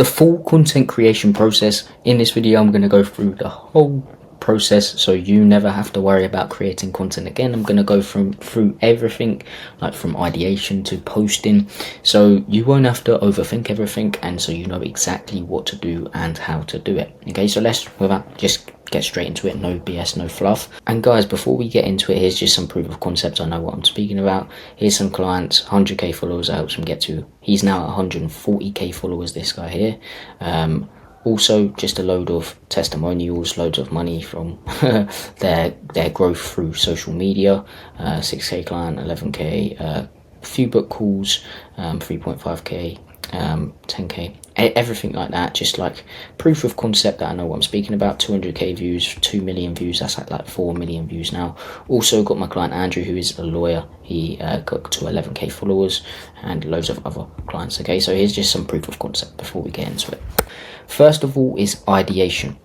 the full content creation process. In this video, I'm going to go through the whole process so you never have to worry about creating content again. I'm going to go through everything, like from ideation to posting, so you won't have to overthink everything, and so you know exactly what to do and how to do it. Okay, so let's just get straight into it. No BS, no fluff. And guys, before we get into it, here's just some proof of concept. I know what I'm speaking about. Here's some clients, 100k followers I helped him get to. He's now at 140k followers, this guy here. Also, just a load of testimonials, loads of money from their growth through social media. 6k client, 11k, few book calls, 3.5k, 10k, everything like that. Just like proof of concept that I know what I'm speaking about. 200k views, 2 million views, that's like 4 million views now. Also got my client Andrew, who is a lawyer. He got to 11k followers, and loads of other clients. Okay, so here's just some proof of concept before we get into it. First of all is ideation.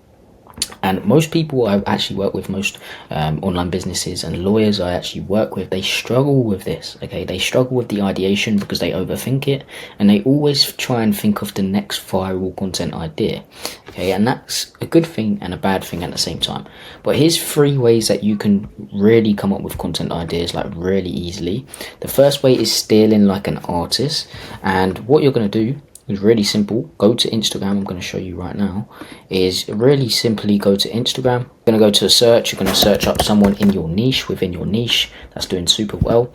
And most people I actually work with, most online businesses and lawyers I actually work with, they struggle with this. Okay, they struggle with the ideation because they overthink it, and they always try and think of the next viral content idea. Okay, and that's a good thing and a bad thing at the same time. But here's 3 ways that you can really come up with content ideas, like really easily. The first way is stealing like an artist, and what you're going to do is really simple. Go to Instagram. I'm going to show you right now. Is really simply go to Instagram. You're going to go to a search. You're going to search up someone in your niche, within your niche, that's doing super well.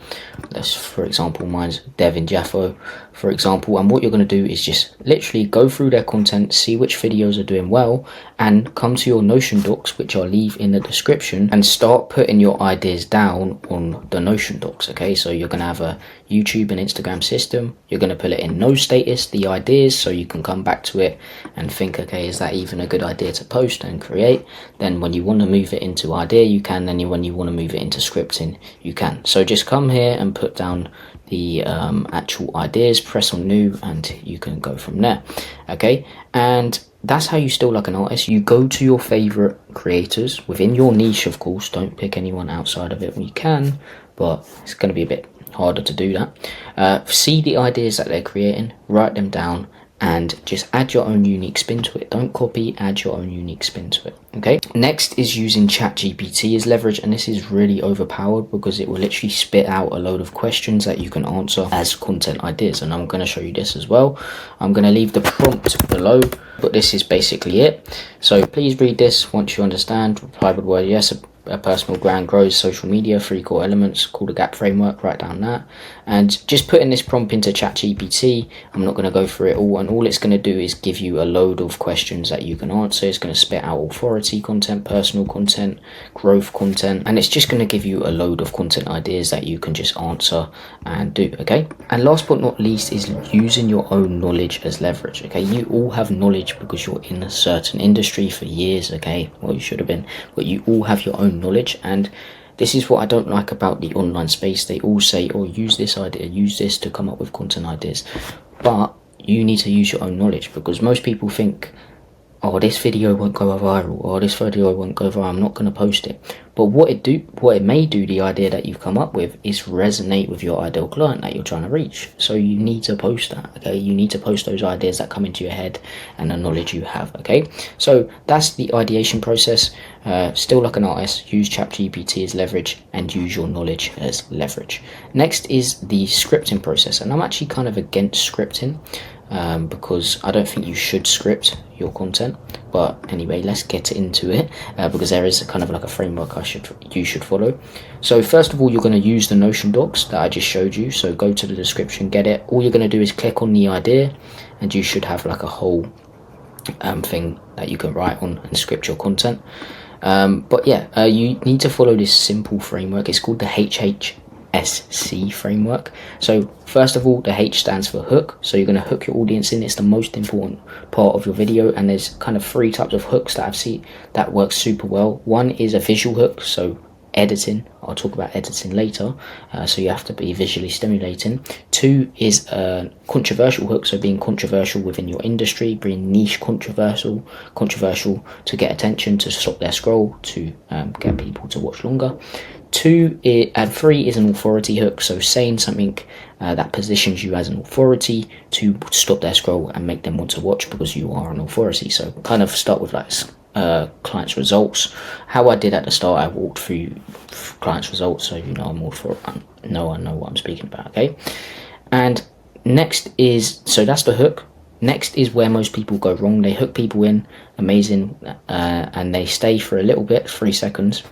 Let's, for example, mine's Devin Jaffo, for example. And what you're going to do is just literally go through their content, see which videos are doing well, and come to your Notion docs, which I'll leave in the description, and start putting your ideas down on the Notion docs. Okay, so you're going to have a YouTube and Instagram system. You're going to put it in no status, the ideas, so you can come back to it and think, okay, is that even a good idea to post and create? Then when you want to move it into idea, you can. Then when you want to move it into scripting, you can. So just come here and put down the actual ideas, press on new, and you can go from there. Okay, and that's how you steal like an artist. You go to your favorite creators within your niche, of course. Don't pick anyone outside of it when you can, but it's going to be a bit harder to do that. See the ideas that they're creating, write them down, and just add your own unique spin to it. Don't copy, add your own unique spin to it. Okay, next is using ChatGPT as leverage, and this is really overpowered because it will literally spit out a load of questions that you can answer as content ideas, and I'm going to show you this as well. I'm going to leave the prompt below, but this is basically it. So please read this. Once you understand, reply with the word yes. A personal brand grows social media, 3 core elements, call the gap framework, write down that, and just putting this prompt into ChatGPT. I'm not going to go through it all, and all it's going to do is give you a load of questions that you can answer. It's going to spit out authority content, personal content, growth content, and it's just going to give you a load of content ideas that you can just answer and do. Okay, and last but not least is using your own knowledge as leverage. Okay, you all have knowledge because you're in a certain industry for years. Okay, well, you should have been, but you all have your own knowledge, and this is what I don't like about the online space. They all say, oh, use this idea, use this to come up with content ideas, but you need to use your own knowledge, because most people think, oh, this video won't go viral, or this video won't go viral, I'm not going to post it. But what it may do, the idea that you've come up with, is resonate with your ideal client that you're trying to reach. So you need to post that. Okay, you need to post those ideas that come into your head and the knowledge you have. Okay, so that's the ideation process. Still like an artist, use ChatGPT as leverage, and use your knowledge as leverage. Next is the scripting process, and I'm actually kind of against scripting, because I don't think you should script your content. But anyway, let's get into it, because there is a kind of like a framework you should follow. So first of all, you're going to use the Notion docs that I just showed you. So go to the description, get it. All you're going to do is click on the idea, and you should have like a whole thing that you can write on and script your content. But yeah, you need to follow this simple framework. It's called the HHSC framework. So first of all, the H stands for hook. So you're going to hook your audience in. It's the most important part of your video, and there's kind of 3 types of hooks that I've seen that work super well. One is a visual hook, so editing. I'll talk about editing later, so you have to be visually stimulating. 2 is a controversial hook, so being controversial within your industry, being niche controversial to get attention, to stop their scroll, to get people to watch longer. 3 is an authority hook, so saying something that positions you as an authority to stop their scroll and make them want to watch because you are an authority. So kind of start with like clients' results. How I did at the start, I walked through clients' results, so you know I'm all for I know what I'm speaking about. Okay, and next is, so that's the hook. Next is where most people go wrong. They hook people in, amazing, and they stay for a little bit, 3 seconds.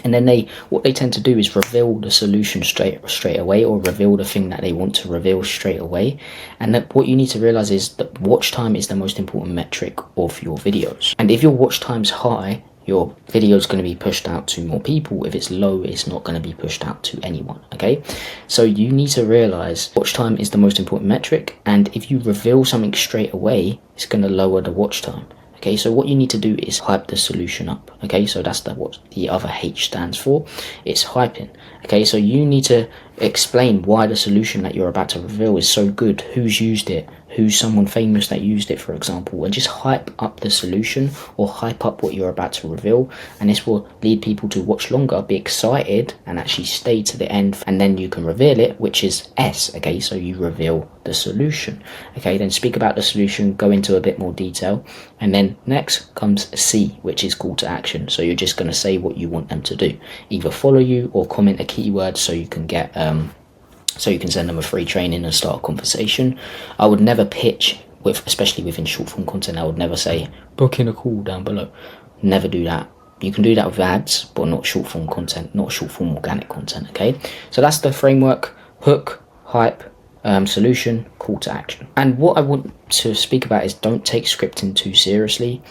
And then what they tend to do is reveal the solution straight away, or reveal the thing that they want to reveal straight away. And that what you need to realize is that watch time is the most important metric of your videos. And if your watch time's high, your video is going to be pushed out to more people. If it's low, it's not going to be pushed out to anyone. Okay, so you need to realize watch time is the most important metric, and if you reveal something straight away, it's going to lower the watch time. Okay, so what you need to do is hype the solution up. Okay, so that's what the other H stands for. It's hyping. Okay, so you need to explain why the solution that you're about to reveal is so good, who's used it, who's someone famous that used it, for example, and just hype up the solution or hype up what you're about to reveal, and this will lead people to watch longer, be excited, and actually stay to the end, and then you can reveal it, which is S. Okay, so you reveal the solution. Okay, then speak about the solution, go into a bit more detail, and then next comes C, which is call to action. So you're just going to say what you want them to do, either follow you or comment a keyword so you can get so you can send them a free training and start a conversation. I would never pitch especially within short form content. I would never say book in a call down below. Never do that. You can do that with ads, but not short form content, not short form organic content. Okay, so that's the framework: hook, hype, solution, call to action. And what I want to speak about is don't take scripting too seriously.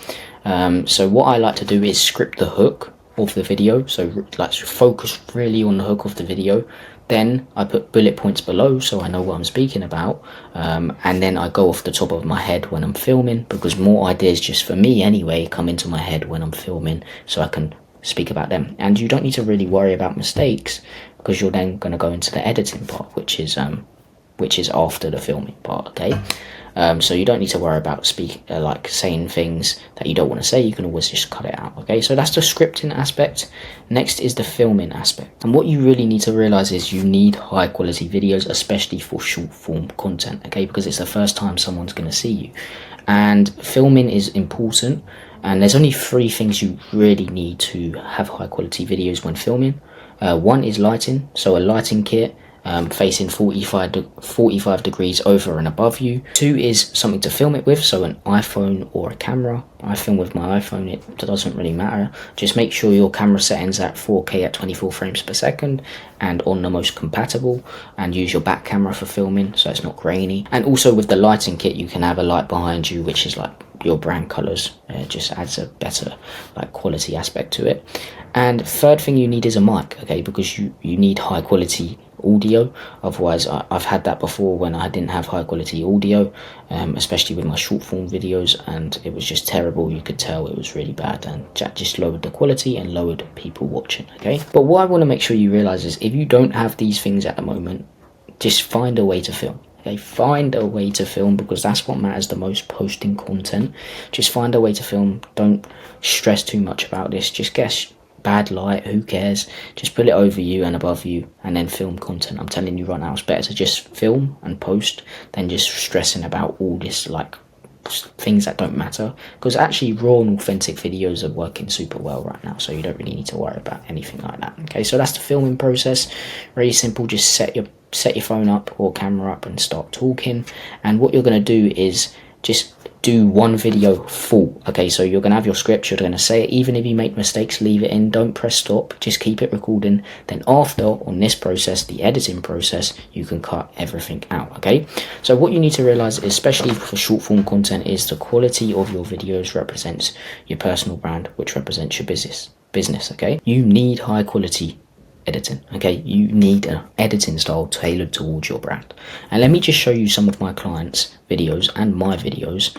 So what I like to do is script the hook of the video, so like focus really on the hook of the video. Then I put bullet points below so I know what I'm speaking about, and then I go off the top of my head when I'm filming, because more ideas, just for me anyway, come into my head when I'm filming, so I can speak about them. And you don't need to really worry about mistakes, because you're then going to go into the editing part, which is after the filming part. Okay, so you don't need to worry about like saying things that you don't want to say. You can always just cut it out. Okay, so that's the scripting aspect. Next is the filming aspect, and what you really need to realize is you need high quality videos, especially for short form content. Okay, because it's the first time someone's going to see you, and filming is important. And there's only 3 things you really need to have high quality videos when filming. 1 is lighting, so a lighting kit facing 45 degrees over and above you. 2 is something to film it with, so an iPhone or a camera. I film with my iPhone, it doesn't really matter. Just make sure your camera settings at 4K at 24 frames per second and on the most compatible, and use your back camera for filming so it's not grainy. And also with the lighting kit, you can have a light behind you which is like your brand colors. It just adds a better like quality aspect to it. And 3rd thing you need is a mic, okay, because you need high quality audio. Otherwise, I've had that before when I didn't have high quality audio, especially with my short form videos, and it was just terrible. You could tell it was really bad, and that just lowered the quality and lowered people watching. Okay, but what I want to make sure you realize is if you don't have these things at the moment, just find a way to film. Okay, find a way to film, because that's what matters the most, posting content. Just find a way to film. Don't stress too much about this. Just get bad light, who cares, just put it over you and above you and then film content. I'm telling you right now, it's better to just film and post than just stressing about all this like things that don't matter, because actually raw and authentic videos are working super well right now, so you don't really need to worry about anything like that. Okay, so that's the filming process. Very simple. Just set your phone up or camera up and start talking, and what you're going to do is just do one video full. Okay, so you're going to have your script, you're going to say it. Even if you make mistakes, leave it in, don't press stop, just keep it recording. Then after, on this process, the editing process, you can cut everything out. Okay, so what you need to realize, especially for short form content, is the quality of your videos represents your personal brand, which represents your business. Okay, you need high quality editing. Okay, you need an editing style tailored towards your brand. And let me just show you some of my clients' videos and my videos,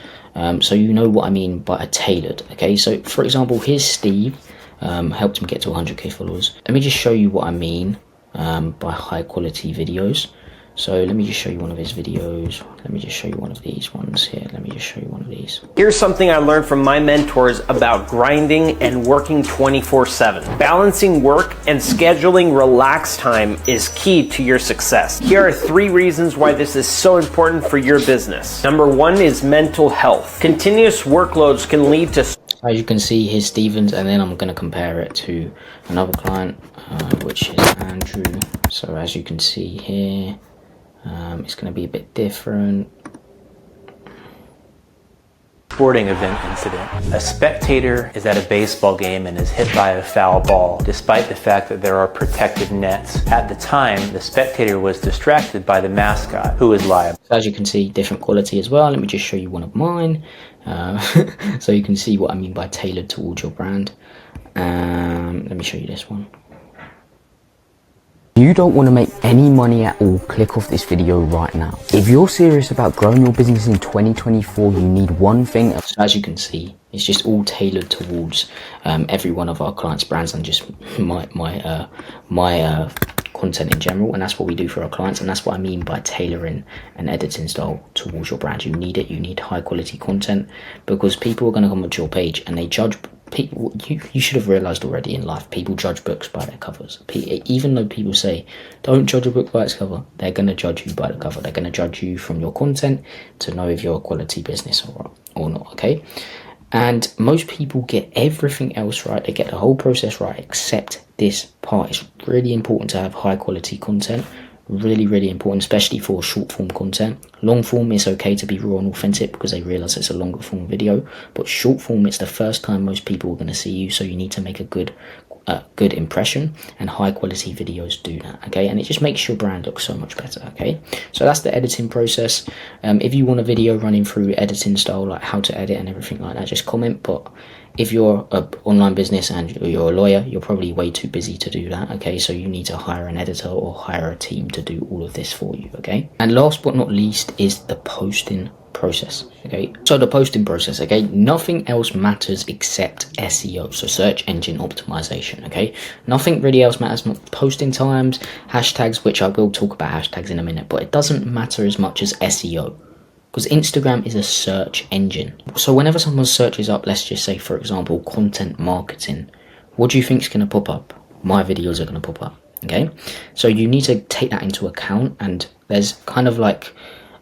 so you know what I mean by a tailored. Okay, so for example, here's Steve. helped him get to 100k followers. Let me just show you what I mean by high quality videos. So let me just show you one of his videos. Let me just show you one of these ones here. Let me just show you one of these. Here's something I learned from my mentors about grinding and working 24/7. Balancing work and scheduling relaxed time is key to your success. Here are 3 reasons why this is so important for your business. Number 1 is mental health. Continuous workloads can lead to... As you can see, here's Stevens, and then I'm going to compare it to another client, which is Andrew. So as you can see here, it's going to be a bit different. Sporting event incident. A spectator is at a baseball game and is hit by a foul ball, despite the fact that there are protective nets. At the time, the spectator was distracted by the mascot, who is liable. So as you can see, different quality as well. Let me just show you one of mine, so you can see what I mean by tailored towards your brand. Let me show you this one. If you don't want to make any money at all, click off this video right now. If you're serious about growing your business in 2024, you need one thing. So as you can see, it's just all tailored towards every one of our clients' brands and just my content in general, and that's what we do for our clients, and that's what I mean by tailoring an editing style towards your brand. You need it. You need high quality content, because people are going to come onto your page and they judge people. You should have realized already in life, people judge books by their covers. Even though people say don't judge a book by its cover, they're going to judge you by the cover. They're going to judge you from your content to know if you're a quality business or not. Okay. And most people get everything else right. They get the whole process right except this part. It's really important to have high quality content. Really important, especially for short form content. Long form is okay to be raw and authentic because they realize it's a longer form video, but short form, it's the first time most people are going to see you, so you need to make a good impression, and high quality videos do that. Okay, and it just makes your brand look so much better. Okay, so that's the editing process. If you want a video running through editing style, like how to edit and everything like that, just comment. But if you're an online business and you're a lawyer, you're probably way too busy to do that. Okay, so you need to hire an editor or hire a team to do all of this for you. Okay, and last but not least is the posting process. Okay, so the posting process, okay, nothing else matters except SEO, so search engine optimization. Okay, nothing really else matters. Posting times, hashtags, which I will talk about hashtags in a minute, but it doesn't matter as much as SEO, because Instagram is a search engine. So whenever someone searches up, let's just say for example content marketing, what do you think is going to pop up? My videos are going to pop up. Okay, so you need to take that into account, and there's kind of like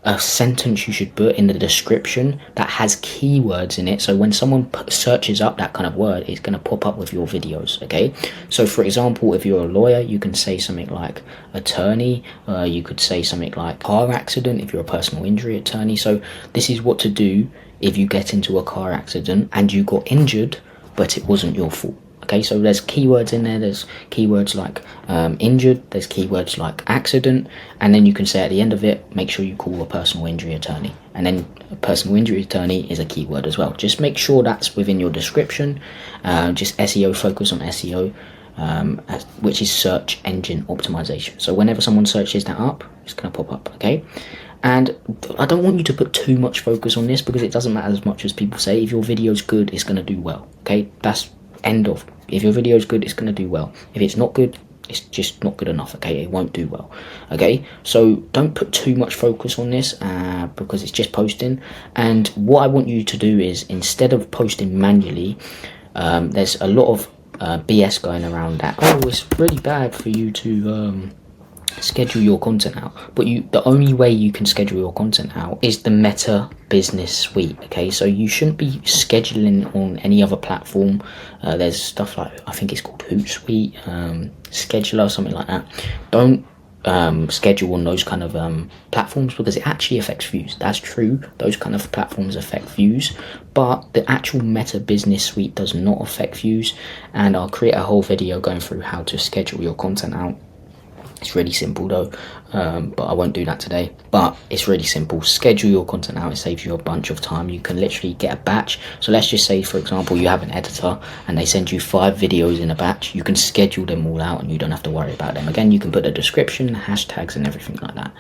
a sentence you should put in the description that has keywords in it, so when someone searches up that kind of word, it's going to pop up with your videos. Okay, so for example, if you're a lawyer, you can say something like attorney, you could say something like car accident if you're a personal injury attorney. So this is what to do if you get into a car accident and you got injured but it wasn't your fault. Okay, so there's keywords in there. There's keywords like injured, there's keywords like accident, and then you can say at the end of it, make sure you call a personal injury attorney, and then a personal injury attorney is a keyword as well. Just make sure that's within your description. Just SEO, focus on SEO, which is search engine optimization. So whenever someone searches that up, it's going to pop up. Okay, and I don't want you to put too much focus on this, because it doesn't matter as much as people say. If your video's good, it's going to do well. Okay, that's end of. If your video is good, it's going to do well. If it's not good, it's just not good enough. Okay, it won't do well. Okay, so don't put too much focus on this, because it's just posting. And what I want you to do is, instead of posting manually, there's a lot of BS going around that, oh, it's really bad for you to schedule your content out. But the only way you can schedule your content out is the Meta Business Suite. Okay, so you shouldn't be scheduling on any other platform. There's stuff like, I think it's called Hootsuite, Scheduler, something like that. Don't schedule on those kind of platforms, because it actually affects views. That's true, those kind of platforms affect views, but the actual Meta Business Suite does not affect views. And I'll create a whole video going through how to schedule your content out. It's really simple though, but I won't do that today. But it's really simple. Schedule your content out. It saves you a bunch of time. You can literally get a batch. So let's just say, for example, you have an editor and they send you 5 videos in a batch. You can schedule them all out and you don't have to worry about them. Again, you can put a description, hashtags and everything like that.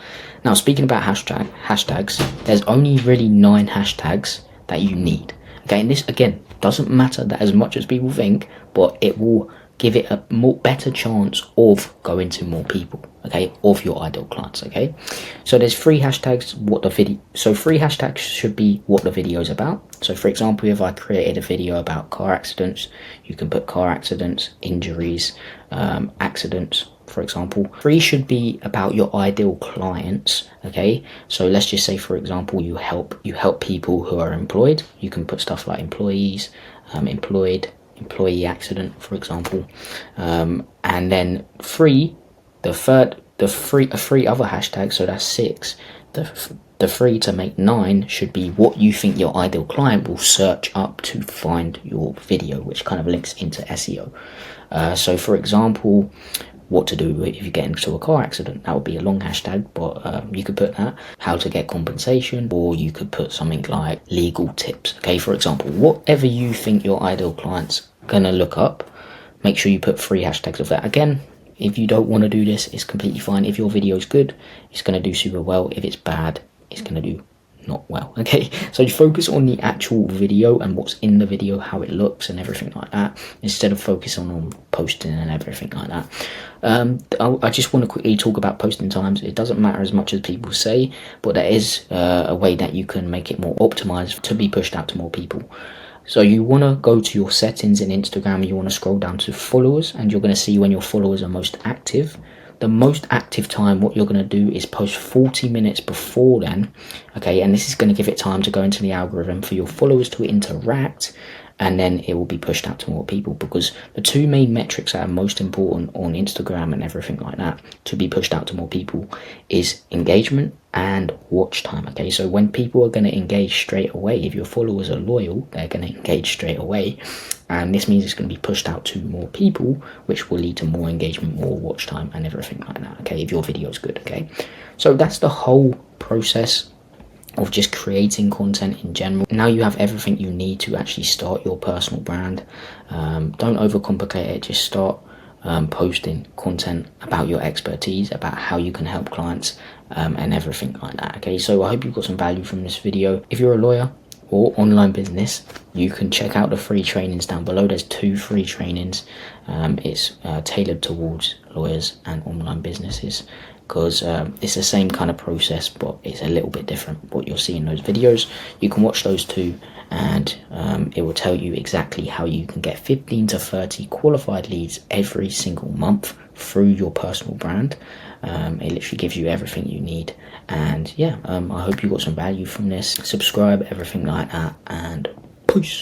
Now, speaking about hashtags, there's only really 9 hashtags that you need. Okay, and this again doesn't matter that as much as people think, but it will give it a better chance of going to more people, okay, of your ideal clients. Okay, so there's 3 hashtags. So 3 hashtags should be what the video is about. So for example, if I created a video about car accidents, you can put car accidents, injuries, accidents, for example. 3 should be about your ideal clients. Okay, so let's just say, for example, you help people who are employed. You can put stuff like employees, employed, employee accident, for example. And then 3, the 3 other hashtags, so that's 6. The 3 to make 9 should be what you think your ideal client will search up to find your video, which kind of links into SEO. So for example, what to do if you get into a car accident, that would be a long hashtag, but you could put that, how to get compensation, or you could put something like legal tips. Okay, for example, whatever you think your ideal client's gonna look up, make sure you put 3 hashtags of that. Again, if you don't want to do this, it's completely fine. If your video is good, it's going to do super well. If it's bad, it's going to do not well. Okay, so you focus on the actual video and what's in the video, how it looks and everything like that, instead of focusing on posting and everything like that. I just want to quickly talk about posting times. It doesn't matter as much as people say, but there is a way that you can make it more optimized to be pushed out to more people. So you want to go to your settings in Instagram, you want to scroll down to followers, and you're going to see when your followers are most active. The most active time, what you're going to do is post 40 minutes before then, okay, and this is going to give it time to go into the algorithm for your followers to interact, and then it will be pushed out to more people, because the 2 main metrics that are most important on Instagram and everything like that to be pushed out to more people is engagement and watch time. Okay, so when people are going to engage straight away, if your followers are loyal, they're going to engage straight away, and this means it's going to be pushed out to more people, which will lead to more engagement, more watch time and everything like that. Okay, if your video is good. Okay, so that's the whole process of just creating content in general. Now you have everything you need to actually start your personal brand. Don't overcomplicate it, just start posting content about your expertise, about how you can help clients, and everything like that. Okay, so I hope you got some value from this video. If you're a lawyer or online business, you can check out the free trainings down below. There's 2 free trainings. It's tailored towards lawyers and online businesses, because it's the same kind of process, but it's a little bit different what you'll see in those videos. You can watch those 2, and it will tell you exactly how you can get 15 to 30 qualified leads every single month through your personal brand. It literally gives you everything you need, and yeah, I hope you got some value from this. Subscribe, everything like that, and peace.